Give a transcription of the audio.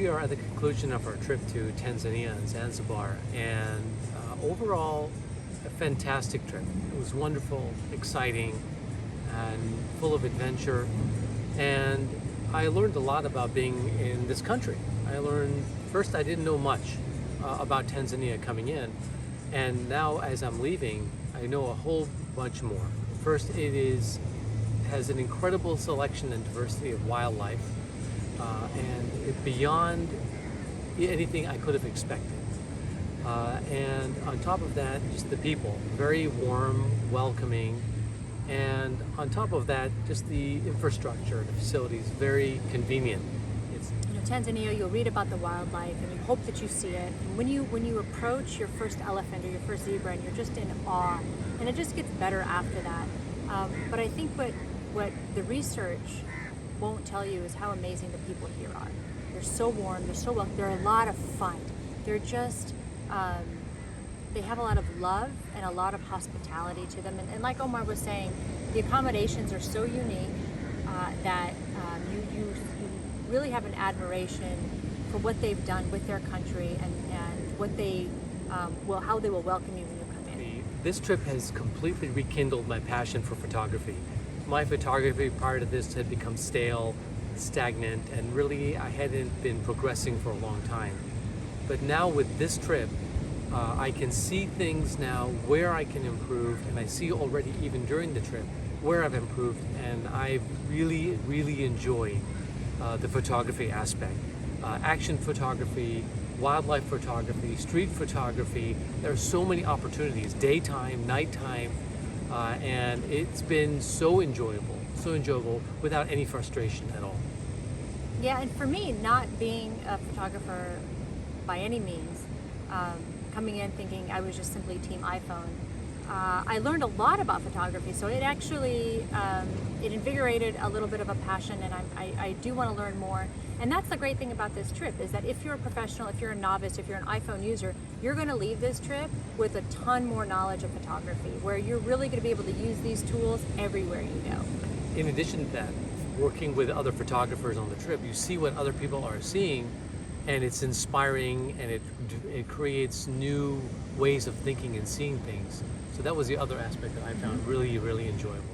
we are at the conclusion of our trip to Tanzania and Zanzibar, and overall, a fantastic trip. It was wonderful, exciting, and full of adventure. And I learned a lot about being in this country. I learned, first, I didn't know much about Tanzania coming in, and now as I'm leaving, I know a whole bunch more. First, has an incredible selection and diversity of wildlife, beyond anything I could have expected. And on top of that, just the people, very warm, welcoming, and on top of that, just the infrastructure, the facilities, very convenient. Tanzania, you'll read about the wildlife and you hope that you see it. And when you approach your first elephant or your first zebra, and you're just in awe, and it just gets better after that. But I think what the research won't tell you is how amazing the people here are. They're so warm, they're so well, they're a lot of fun. They're just, they have a lot of love and a lot of hospitality to them. And like Omar was saying, the accommodations are so unique that you really have an admiration for what they've done with their country and what they how they will welcome you when you come in. This trip has completely rekindled my passion for photography. My photography prior to this had become stale, stagnant, and really I hadn't been progressing for a long time. But now with this trip, I can see things now where I can improve, and I see already even during the trip where I've improved, and I really enjoy the photography aspect. Action photography, wildlife photography, street photography. There are so many opportunities, daytime, nighttime, and it's been so enjoyable without any frustration at all. Yeah, and for me, not being a photographer by any means, coming in thinking I was just simply team iPhone, I learned a lot about photography, so it actually it invigorated a little bit of a passion, and I do want to learn more. And that's the great thing about this trip, is that if you're a professional, if you're a novice, if you're an iPhone user, you're going to leave this trip with a ton more knowledge of photography, where you're really going to be able to use these tools everywhere you go. In addition to that, working with other photographers on the trip, you see what other people are seeing, and it's inspiring, and it creates new ways of thinking and seeing things. So that was the other aspect that I found really enjoyable.